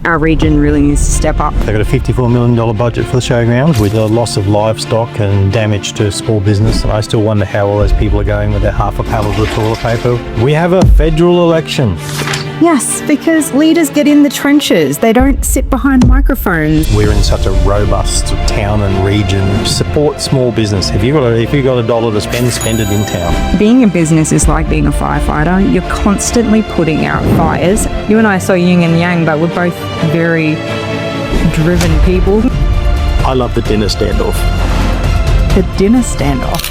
our region really needs to step up. They've got a $54 million budget for the showgrounds with the loss of livestock and damage to small business. And I still wonder how all those people are going with their half a pallet of toilet paper. We have a federal election. Yes, because leaders get in the trenches. They don't sit behind microphones. We're in such a robust town and region. Support small business. If you've got a dollar to spend it in town. Being in business is like being a firefighter. You're constantly putting out fires. You and I are so yin and yang, but we're both very driven people. I love the dinner standoff. The dinner standoff.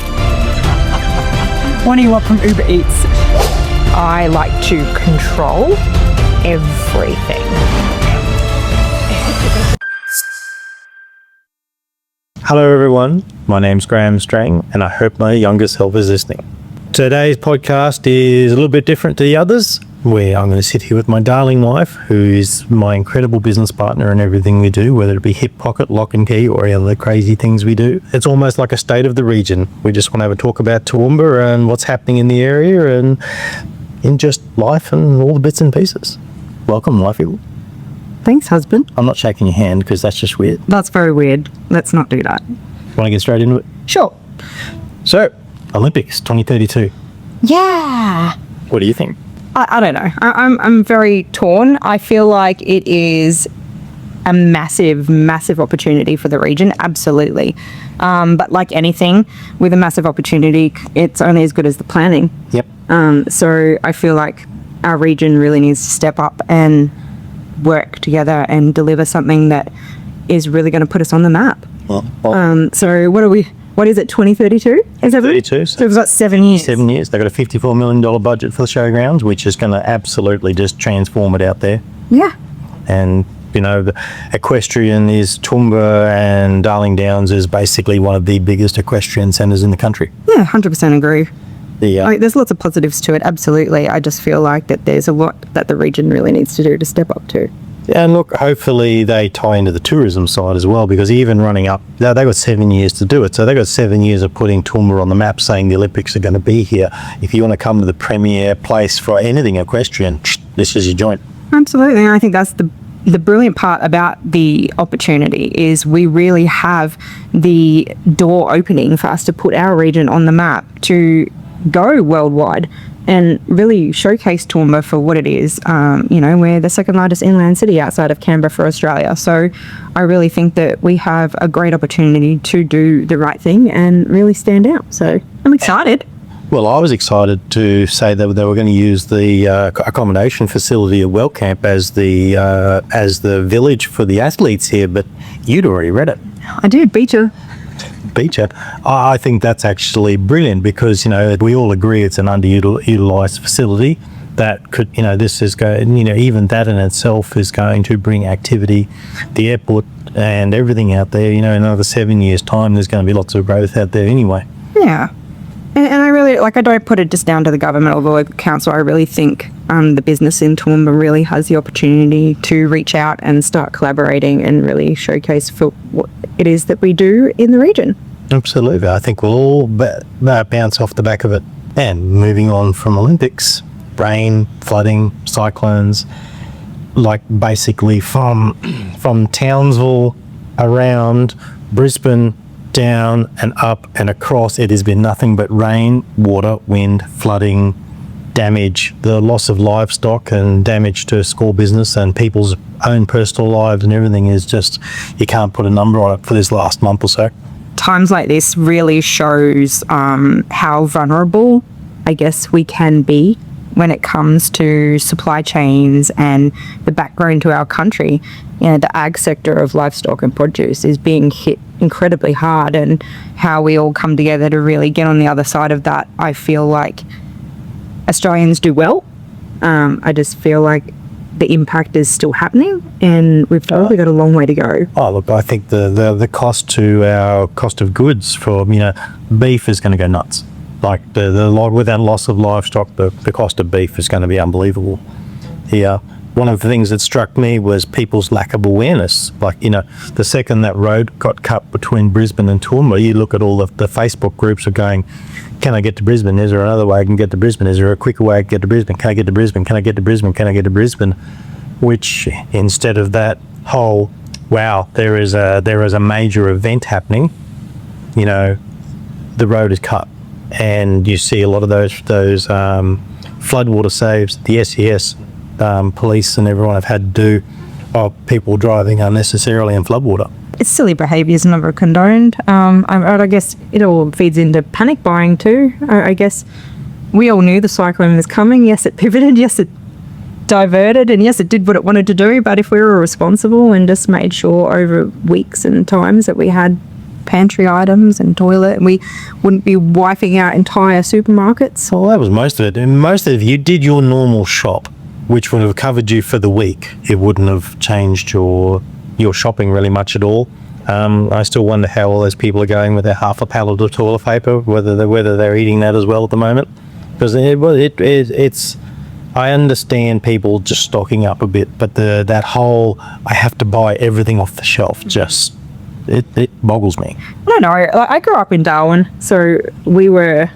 What do you want from Uber Eats? I like to control everything. Hello everyone, my name's Graham Strang and I hope my younger self is listening. Today's podcast is a little bit different to the others, where I'm going to sit here with my darling wife, who is my incredible business partner in everything we do, whether it be hip pocket, Lok Kee, or any other crazy things we do. It's almost like a state of the region. We just want to have a talk about Toowoomba and what's happening in the area and in just life and all the bits and pieces. Welcome, wifey. Thanks, husband. I'm not shaking your hand because that's just weird. That's very weird. Let's not do that. Want to get straight into it? Sure. So, Olympics 2032. Yeah. What do you think? I don't know. I'm very torn. I feel like it is a massive opportunity for the region. Absolutely. But like anything with a massive opportunity, it's only as good as the planning. Yep. So I feel like our region really needs to step up and work together and deliver something that is really going to put us on the map. So what is it, 2032? Is it 32. So we've got 7 years. 7 years. They've got a $54 million budget for the showgrounds, which is going to absolutely just transform it out there. Yeah. And, you know, the equestrian is Toowoomba, and Darling Downs is basically one of the biggest equestrian centres in the country. Yeah, 100% agree. Yeah. There's lots of positives to it, absolutely. I just feel like that there's a lot that the region really needs to do to step up to. Yeah, and look, hopefully they tie into the tourism side as well, because even running up, they've got 7 years to do it. So they've got 7 years of putting Toowoomba on the map, saying the Olympics are going to be here. If you want to come to the premier place for anything equestrian, this is your joint. Absolutely. And I think that's the brilliant part about the opportunity is we really have the door opening for us to put our region on the map to go worldwide and really showcase Toowoomba for what it is. We're the second largest inland city outside of Canberra for Australia. So I really think that we have a great opportunity to do the right thing and really stand out. So I'm excited. Well, I was excited to say that they were going to use the accommodation facility at Wellcamp as the village for the athletes here, but you'd already read it. I did, Beecher. I think that's actually brilliant because, we all agree it's an underutilized facility that could, this is going, even that in itself is going to bring activity, the airport and everything out there. In another 7 years' time, there's going to be lots of growth out there anyway. Yeah. And I really, I don't put it just down to the government or the local council. I really think the business in Toowoomba really has the opportunity to reach out and start collaborating and really showcase for what it is that we do in the region. Absolutely. I think we'll all bounce off the back of it. And moving on from Olympics, rain, flooding, cyclones, like basically from Townsville around Brisbane, down and up and across, it has been nothing but rain, water, wind, flooding, damage, the loss of livestock and damage to small business and people's own personal lives, and everything is just, you can't put a number on it for this last month or so. Times like this really shows how vulnerable, I guess, we can be when it comes to supply chains and the background to our country. The ag sector of livestock and produce is being hit incredibly hard, and how we all come together to really get on the other side of that. I feel like Australians do well. I just feel like the impact is still happening and we've probably got a long way to go. Oh, look, I think the cost to our cost of goods for, beef is going to go nuts. Like with that loss of livestock, the cost of beef is going to be unbelievable. Yeah. One of the things that struck me was people's lack of awareness. Like, the second that road got cut between Brisbane and Toowoomba, you look at all the Facebook groups are going, can I get to Brisbane? Is there another way I can get to Brisbane? Is there a quicker way I can get to Brisbane? Can I get to Brisbane? Can I get to Brisbane? Can I get to Brisbane? which instead of that whole, wow, there is a major event happening, you know, the road is cut, and you see a lot of those floodwater saves the SES police and everyone have had to do of people driving unnecessarily in floodwater. It's silly behaviour is never condoned. I guess it all feeds into panic buying too. I guess we all knew the cyclone was coming. Yes, it pivoted. Yes, it diverted, and yes, it did what it wanted to do. But if we were responsible and just made sure over weeks and times that we had pantry items and toilet, we wouldn't be wiping out entire supermarkets. Well, that was most of it. And most of it, you did your normal shop, which would have covered you for the week. It wouldn't have changed your shopping really much at all. I still wonder how all those people are going with their half a pallet of toilet paper, whether they're eating that as well at the moment. Because it's I understand people just stocking up a bit, but that whole I have to buy everything off the shelf just it boggles me. I don't know. I grew up in Darwin, so we were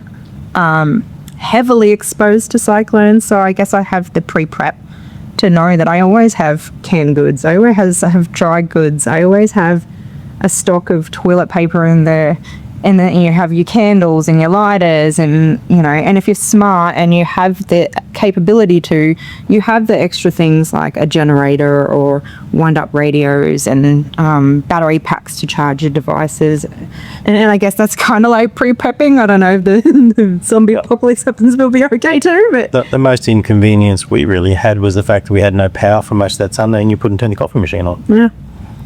heavily exposed to cyclones. So I guess I have the pre-prep to know that I always have canned goods. I always have dry goods. I always have a stock of toilet paper in there. And then you have your candles and your lighters, and you know, and if you're smart and you have the capability to, you have the extra things like a generator or wind-up radios and battery packs to charge your devices. And I guess that's kind of like pre-prepping. I don't know if the zombie apocalypse happens, we'll be okay too. But the most inconvenience we really had was the fact that we had no power for most of that Sunday, and you couldn't turn the coffee machine on. Yeah.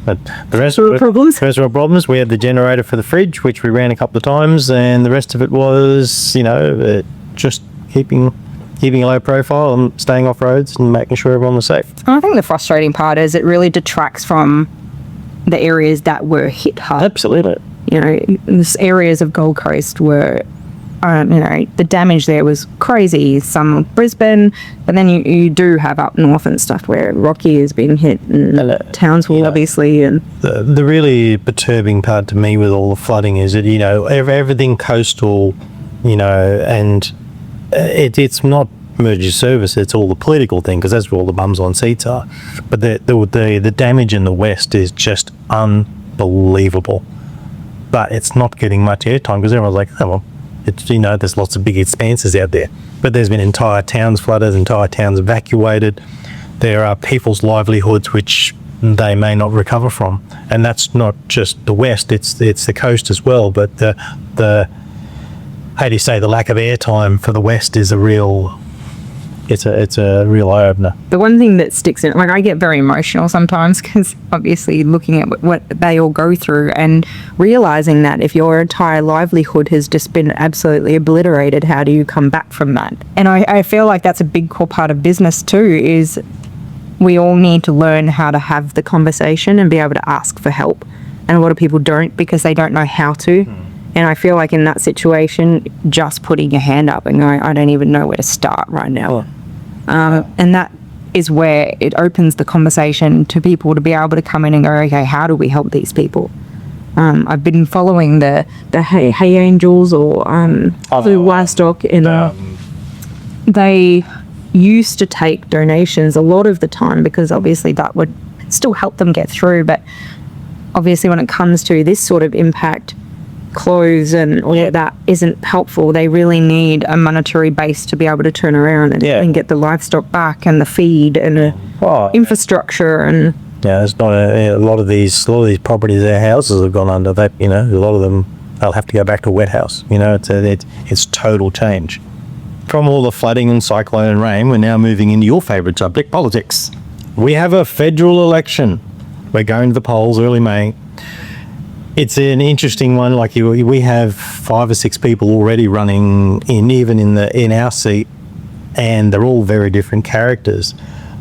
But the rest of our problems, we had the generator for the fridge, which we ran a couple of times, and the rest of it was, you know, just keeping a low profile and staying off roads and making sure everyone was safe. I think the frustrating part is it really detracts from the areas that were hit hard. Absolutely. You know, the areas of Gold Coast were, you know, the damage there was crazy. Some of Brisbane, but then you do have up north and stuff where Lok Kee has been hit, and Townsville, obviously. And the really perturbing part to me with all the flooding is that, you know, everything coastal, you know, and it's not emergency service, it's all the political thing, because that's where all the bums on seats are. But the damage in the west is just unbelievable. But it's not getting much airtime because everyone's like, oh well, it's, you know, there's lots of big expanses out there, but there's been entire towns flooded, entire towns evacuated. There are people's livelihoods which they may not recover from, and that's not just the west; it's the coast as well. But the how do you say, the lack of airtime for the west is a real eye opener. The one thing that sticks in, like, I get very emotional sometimes because obviously looking at what they all go through and realizing that if your entire livelihood has just been absolutely obliterated, how do you come back from that? And I feel like that's a big core part of business too, is we all need to learn how to have the conversation and be able to ask for help. And a lot of people don't because they don't know how to. And I feel like in that situation, just putting your hand up and going, I don't even know where to start right now. And that is where it opens the conversation to people to be able to come in and go, okay, how do we help these people? I've been following the Hey Angels or Blue Livestock, and they used to take donations a lot of the time because obviously that would still help them get through. But obviously when it comes to this sort of impact, clothes and all that isn't helpful. They really need a monetary base to be able to turn around and get the livestock back and the feed and the infrastructure. And there's not a lot of these properties, their houses have gone under. That, you know, a lot of them, they'll have to go back to wet house. You know, it's total change. From all the flooding and cyclone and rain, we're now moving into your favourite subject, politics. We have a federal election. We're going to the polls early May. It's an interesting one. Like, we have 5 or 6 people already running in our seat, and they're all very different characters,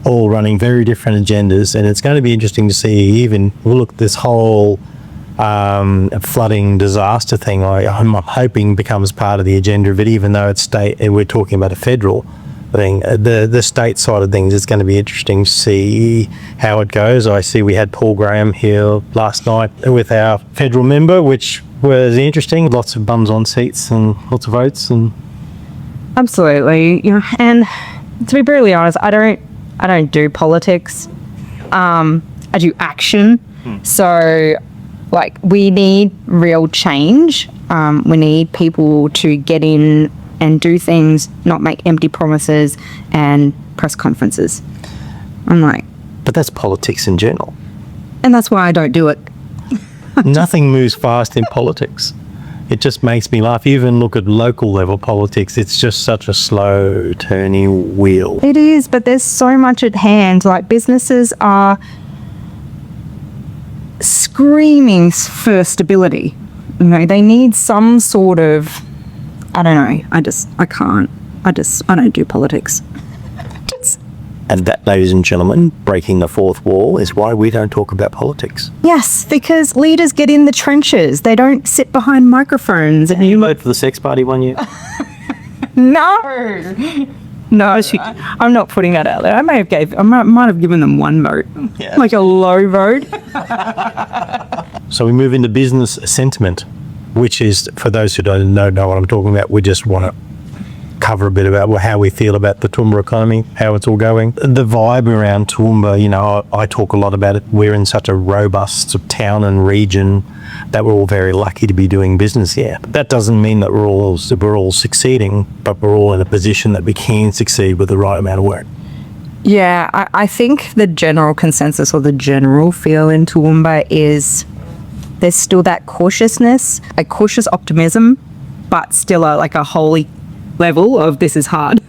all running very different agendas. And it's going to be interesting to see this whole flooding disaster thing. I'm hoping becomes part of the agenda of it, even though it's state and we're talking about a federal thing. The state side of things, it's going to be interesting to see how it goes. I see we had Paul Graham here last night with our federal member, which was interesting. Lots of bums on seats and lots of votes. And absolutely, you know, and to be brutally honest, I don't I don't do politics. I do action. So, like, we need real change. We need people to get in and do things, not make empty promises and press conferences. I'm like, But that's politics in general. and that's why I don't do it. Nothing moves fast in politics. It just makes me laugh. You even look at local level politics, it's just such a slow turning wheel. It is, but there's so much at hand. Like, businesses are screaming for stability. You know, they need some sort of, I don't know. I don't do politics. And that, ladies and gentlemen, breaking the fourth wall is why we don't talk about politics. Yes, because leaders get in the trenches. They don't sit behind microphones. And You voted for the sex party one year? no, no, I'm not putting that out there. I might have given them one vote, like a low vote. So we move into business sentiment, which is, for those who don't know what I'm talking about, we just want to cover a bit about how we feel about the Toowoomba economy, how it's all going. The vibe around Toowoomba, you know, I talk a lot about it. We're in such a robust town and region that we're all very lucky to be doing business here. But that doesn't mean that we're all succeeding, but we're all in a position that we can succeed with the right amount of work. Yeah, I think the general consensus or the general feel in Toowoomba is there's still that cautiousness, a cautious optimism, but still a holy level of this is hard.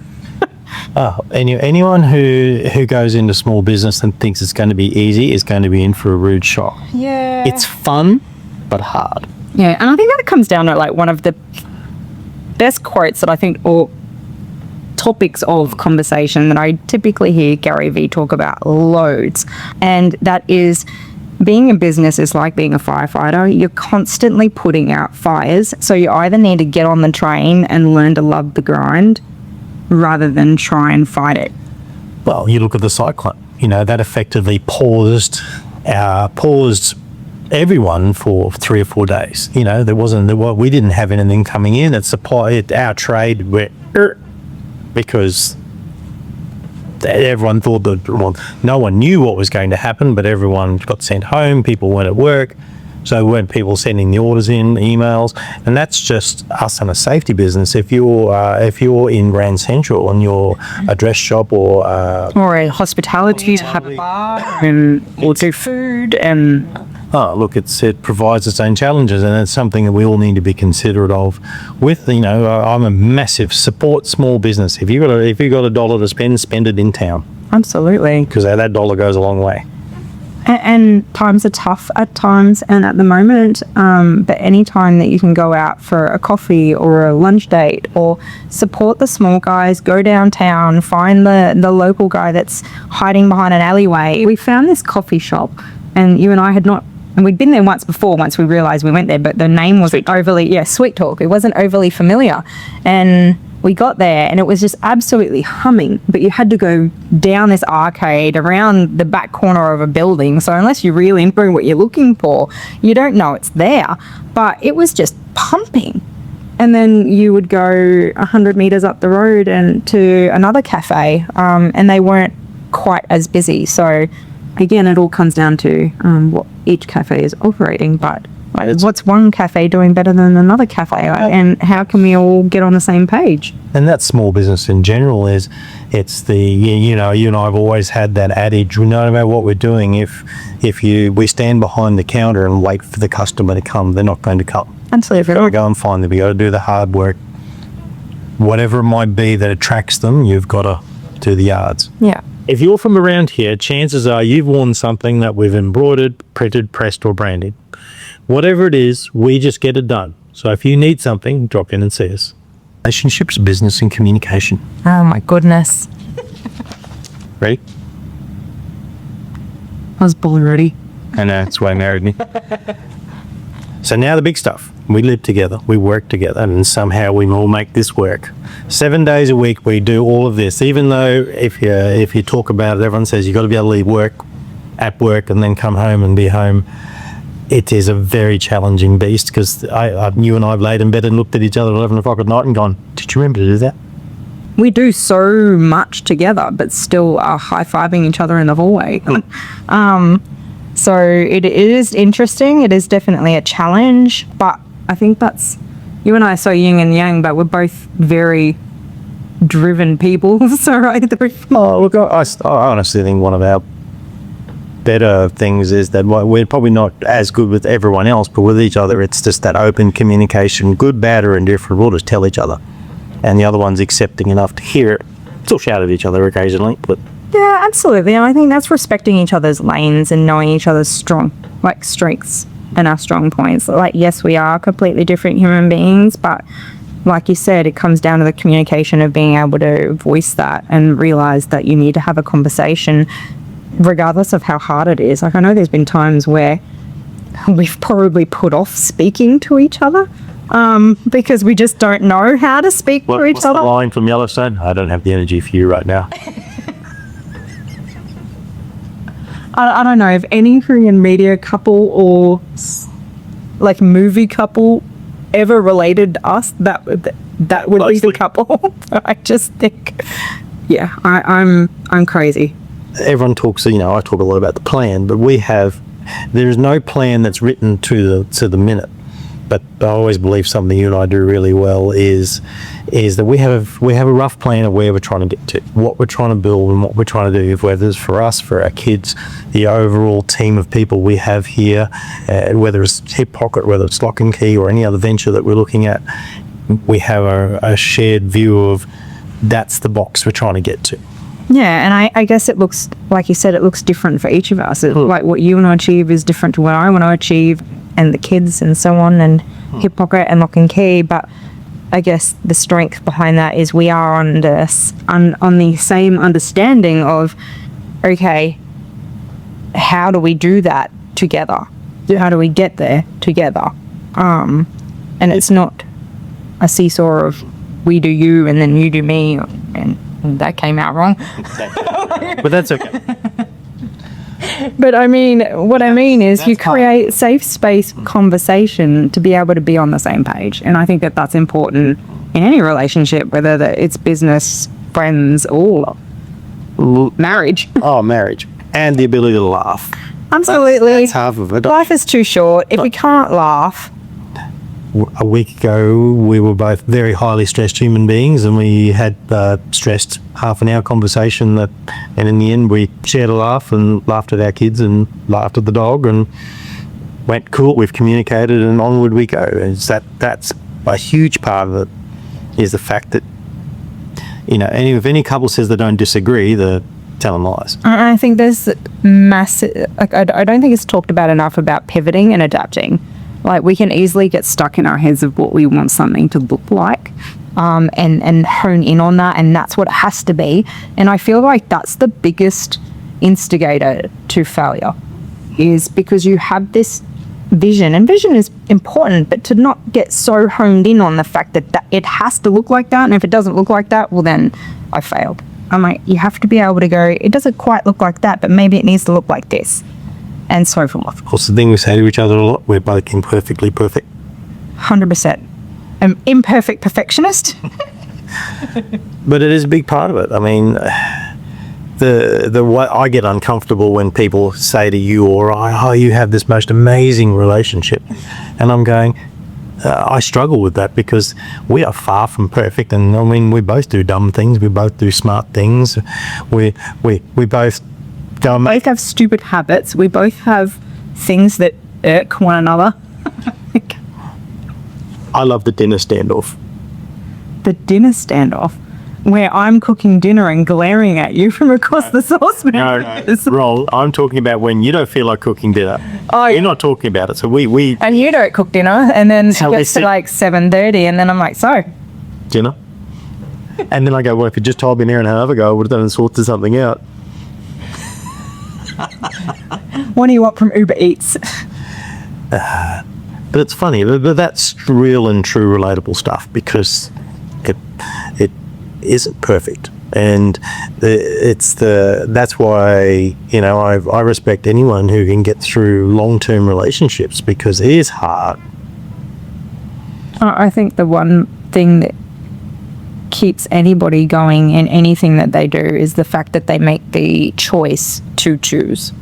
Anyone who goes into small business and thinks it's going to be easy is going to be in for a rude shock. Yeah. It's fun, but hard. Yeah, and I think that comes down to like one of the best quotes that I think, or topics of conversation that I typically hear Gary Vee talk about loads, and that is being a business is like being a firefighter. You're constantly putting out fires, so you either need to get on the train and learn to love the grind rather than try and fight it. Well, you look at the cyclone, you know, that effectively paused everyone for 3 or 4 days. You know, we didn't have anything coming in. Our trade went because everyone thought that, well, no one knew what was going to happen, but everyone got sent home. People weren't at work, so weren't people sending the orders in, emails, and that's just us in a safety business. If you're in Grand Central and you're a dress shop or a hospitality to have a bar or do food and. Oh, look, it provides its own challenges, and it's something that we all need to be considerate of. I'm a massive support small business. If you got a dollar to spend it in town. Absolutely. Because that dollar goes a long way. And times are tough at times and at the moment, but any time that you can go out for a coffee or a lunch date or support the small guys, go downtown, find the local guy that's hiding behind an alleyway. We found this coffee shop, and you and I had not. And we'd been there once before, once we realised we went there, but the name wasn't Sweet Talk. It wasn't overly familiar. And we got there and it was just absolutely humming, but you had to go down this arcade around the back corner of a building. So unless you really know what you're looking for, you don't know it's there. But it was just pumping. And then you would go 100 metres up the road and to another cafe, and they weren't quite as busy. So again, it all comes down to what each cafe is operating, but what's one cafe doing better than another cafe, and how can we all get on the same page? And that's small business in general. You and I have always had that adage, no matter what we're doing, if we stand behind the counter and wait for the customer to come, they're not going to come. Absolutely. We've got to go and find them. We've got to do the hard work. Whatever it might be that attracts them, you've got to do the yards. Yeah. If you're from around here, chances are you've worn something that we've embroidered, printed, pressed, or branded. Whatever it is, we just get it done. So if you need something, drop in and see us. Relationships, business, and communication. Oh my goodness. Ready? I was born ready. I know, that's why I married me. So now the big stuff. We live together, we work together, and somehow we all make this work. 7 days a week we do all of this, even though if you talk about it, everyone says you've got to be able to leave work at work and then come home and be home. It is a very challenging beast, because you and I have laid in bed and looked at each other at 11 o'clock at night and gone, did you remember to do that? we do so much together, but still are high-fiving each other in the hallway. So it is interesting. It is definitely a challenge, but I think that's, you and I are so yin and yang, but we're both very driven people. So right through. Oh, look, I honestly think one of our better things is that we're probably not as good with everyone else, but with each other, it's just that open communication, good, bad, or indifferent. We'll just tell each other, and the other one's accepting enough to hear it. Still shout at each other occasionally, but Yeah, absolutely. And I think that's respecting each other's lanes and knowing each other's strengths and our strong points. Like, yes, we are completely different human beings, but like you said, it comes down to the communication of being able to voice that and realize that you need to have a conversation regardless of how hard it is. Like, I know there's been times where we've probably put off speaking to each other because we just don't know how to speak to each what's other. the line from Yellowstone? I don't have the energy for you right now. I don't know if any Korean media couple or like movie couple ever related to us, that would be the couple. I just think, yeah, I'm crazy. Everyone talks, I talk a lot about the plan, but there's no plan that's written to the minute. But I always believe something you and I do really well is that we have a rough plan of where we're trying to get to, what we're trying to build and what we're trying to do, whether it's for us, for our kids, the overall team of people we have here, whether it's Hip Pocket, whether it's Lok Kee or any other venture that we're looking at, we have a shared view of that's the box we're trying to get to. Yeah, and I guess it looks, like you said, it looks different for each of us. Like what you want to achieve is different to what I want to achieve, and the kids and so on, and Hip Pocket and Lok Kee. But I guess the strength behind that is we are on the same understanding of, okay, how do we do that together? How do we get there together? And it's not a seesaw of we do you and then you do me, and that came out wrong. But that's okay. But I mean, what I mean is you create safe space conversation to be able to be on the same page. And I think that that's important in any relationship, whether it's business, friends, or marriage. Oh, marriage. And the ability to laugh. Absolutely. That's half of it. Life is too short. If we can't laugh. A week ago, we were both very highly stressed human beings, and we had stressed half an hour conversation and in the end we shared a laugh and laughed at our kids and laughed at the dog and went, cool, we've communicated, and onward we go. That's a huge part of it, is the fact that, and if any couple says they don't disagree, they're telling lies. I think there's massive, I don't think it's talked about enough about pivoting and adapting. Like, we can easily get stuck in our heads of what we want something to look like, and hone in on that, and that's what it has to be. And I feel like that's the biggest instigator to failure, is because you have this vision, and vision is important, but to not get so honed in on the fact that it has to look like that, and if it doesn't look like that, well, then I failed. I'm like, you have to be able to go, it doesn't quite look like that, but maybe it needs to look like this. And so forth. Of course, the thing we say to each other a lot, we're both imperfectly perfect. 100%. An imperfect perfectionist. But it is a big part of it. I mean, the way I get uncomfortable when people say to you or I, oh, you have this most amazing relationship. And I'm going, I struggle with that because we are far from perfect. And I mean, we both do dumb things. We both do smart things. We both... We both have stupid habits. We both have things that irk one another. I love the dinner standoff. The dinner standoff, where I'm cooking dinner and glaring at you from across the saucepan. No, wrong. I'm talking about when you don't feel like cooking dinner. Oh, you're not talking about it. So we and you don't cook dinner, and then it gets to like 7:30, and then I'm like, so dinner. And then I go, well, if you just told me an hour and a half ago, I would have done and sorted something out. What do you want from Uber Eats? But it's funny, but that's real and true relatable stuff, because it isn't perfect, and that's why I respect anyone who can get through long-term relationships, because it is hard. I think the one thing that keeps anybody going in anything that they do is the fact that they make the choice to choose.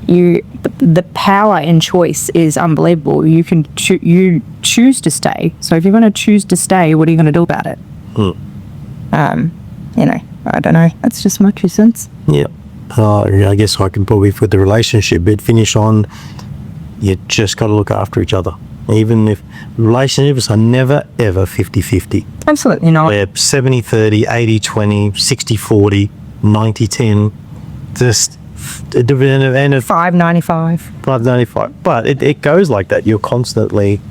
The power in choice is unbelievable. You can you choose to stay. So if you're going to choose to stay, what are you going to do about it? You know, I don't know. That's just my 2 cents. Yeah. I guess I could probably put the relationship bit finish on. You just got to look after each other. Even if relationships are never, ever 50-50. Absolutely not. They're 70-30, 80-20, 60-40, 90-10. Just, and 5.95. 5.95. But it goes like that. You're constantly...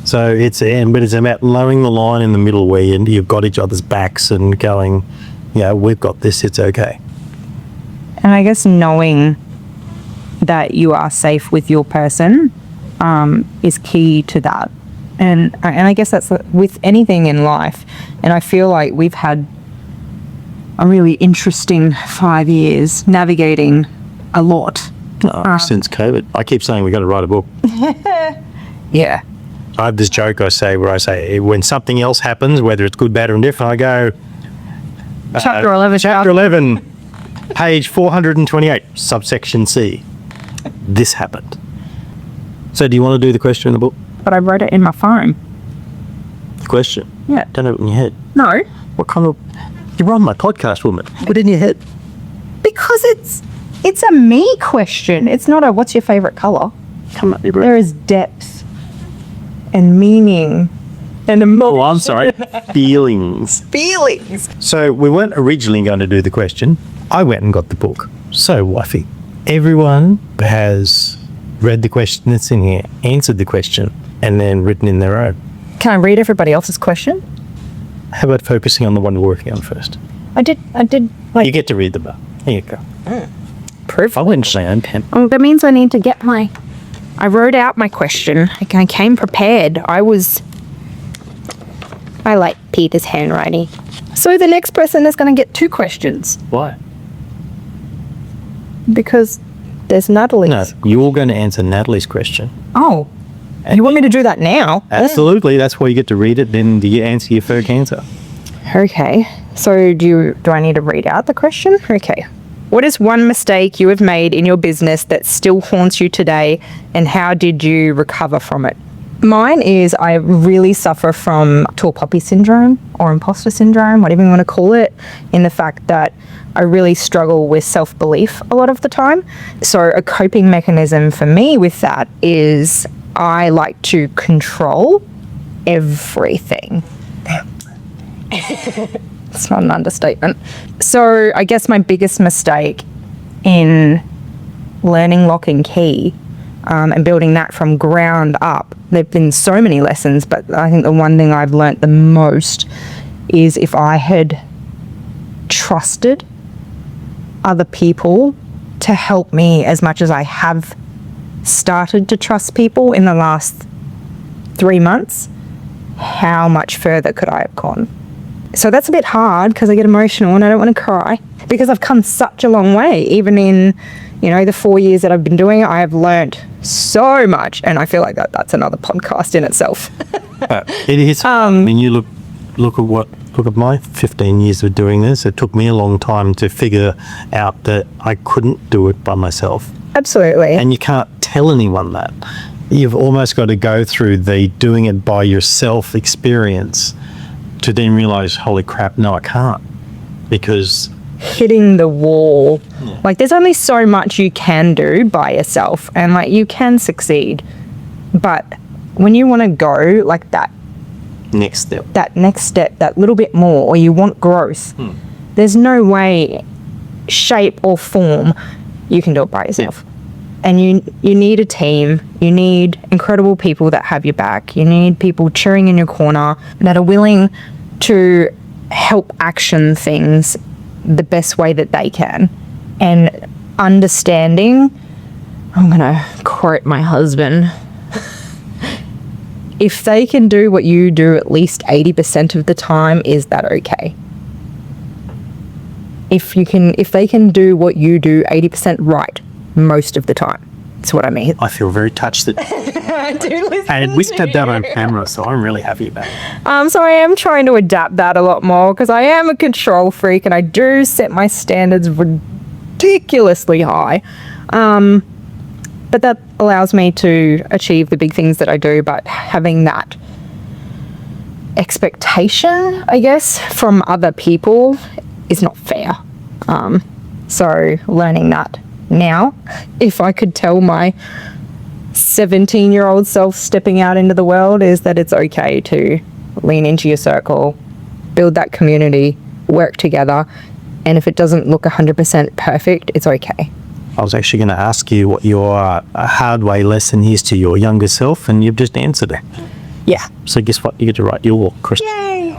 So but it's about lowering the line in the middle where you've got each other's backs and going, yeah, we've got this, it's okay. And I guess knowing that you are safe with your person is key to that. And I guess that's with anything in life. And I feel like we've had a really interesting 5 years navigating a lot. Since COVID. I keep saying we got to write a book. Yeah. I have this joke I say when something else happens, whether it's good, bad, or indifferent, I go... Chapter 11. Chapter 11, page 428, subsection C. This happened. So do you want to do the question in the book? But I wrote it in my phone. The question? Yeah. Don't have it in your head. No. What kind of... You're on my podcast, woman. Put it in your head. Because it's a me question. It's not a what's your favourite colour. Come on, There is depth and meaning and emotion. Oh, I'm sorry. Feelings. So we weren't originally going to do the question. I went and got the book. So, wifey, everyone has read the question that's in here, answered the question, and then written in their own. Can I read everybody else's question? How about focusing on the one you're working on first? I did. You get to read the book. Here you go. Proof. I wouldn't say I'm pen. Oh, that means I need to get I wrote out my question. I came prepared. I like Peter's handwriting. So the next person is going to get 2 questions. Why? Because there's Natalie's. No, you're going to answer Natalie's question. Oh, you want me to do that now? Absolutely. That's why you get to read it, then you answer your first answer. Okay. So do I need to read out the question? Okay. What is one mistake you have made in your business that still haunts you today, and how did you recover from it? Mine is I really suffer from tall poppy syndrome or imposter syndrome, whatever you want to call it, in the fact that I really struggle with self-belief a lot of the time. So a coping mechanism for me with that is I like to control everything. It's not an understatement. So I guess my biggest mistake in learning Lok Kee and building that from ground up, there have been so many lessons, but I think the one thing I've learnt the most is if I had trusted other people to help me as much as I have started to trust people in the last 3 months, how much further could I have gone? So that's a bit hard because I get emotional and I don't want to cry because I've come such a long way. Even in, the 4 years that I've been doing it, I have learnt so much, and I feel like that's another podcast in itself. It is. I mean, you look at my 15 years of doing this. It took me a long time to figure out that I couldn't do it by myself. Absolutely. And you can't tell anyone that. You've almost got to go through the doing it by yourself experience to then realize, holy crap, no, I can't. Because hitting the wall. Yeah. Like, there's only so much you can do by yourself, and you can succeed. But when you want to go that next step, that little bit more, or you want growth, there's no way, shape or form you can do it by yourself. Yeah. And you need a team. You need incredible people that have your back. You need people cheering in your corner that are willing to help action things the best way that they can. And understanding, I'm going to quote my husband, if they can do what you do at least 80% of the time, is that okay? If they can do what you do 80% right most of the time, That's what I mean. I feel very touched that I do listen and we said that on camera, so I'm really happy about it. So I am trying to adapt that a lot more because I am a control freak and I do set my standards ridiculously high. But that allows me to achieve the big things that I do, but having that expectation, I guess, from other people is not fair. So learning that now, if I could tell my 17-year-old self stepping out into the world, is that it's okay to lean into your circle, build that community, work together, and if it doesn't look 100% perfect, it's okay. I was actually going to ask you what your hard way lesson is to your younger self, and you've just answered it. Yeah. So guess what? You get to write your walk, Chris. Yay!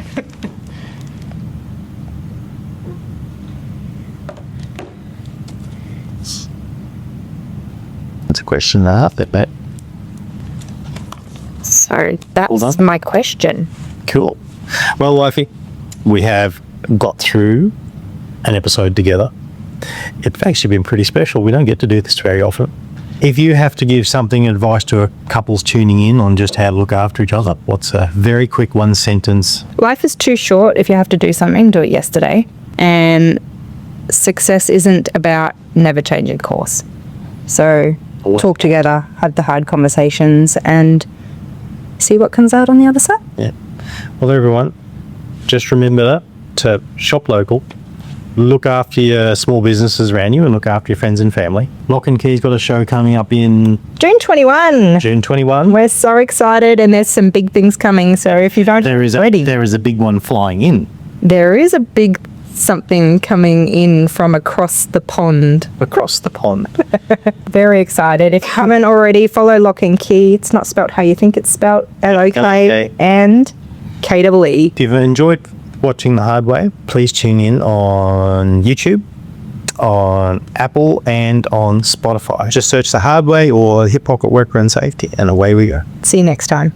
That's a question and a half, that mate. So that's Well done. my question. Cool. Well, Wifey, we have got through an episode together. It's actually been pretty special. We don't get to do this very often. If you have to give something advice to a couples tuning in on just how to look after each other, what's a very quick one sentence? Life is too short. If you have to do something, do it yesterday. And success isn't about never changing course. So talk together, have the hard conversations, and see what comes out on the other side. Yeah. Well, everyone, just remember to shop local, look after your small businesses around you, and look after your friends and family. Lok Kee's got a show coming up in June 21. June 21. We're so excited, and there's some big things coming. So if you don't There is a big one flying in. there is a big something coming in from across the pond. Across the pond. Very excited. If you haven't already, follow Lok Kee. It's not spelt how you think it's spelt. Lok Okay. and KEE. If you've enjoyed watching The Hard Way, please tune in on YouTube, on Apple, and on Spotify. Just search The Hard Way or Hip Pocket Worker and Safety, and away we go. See you next time.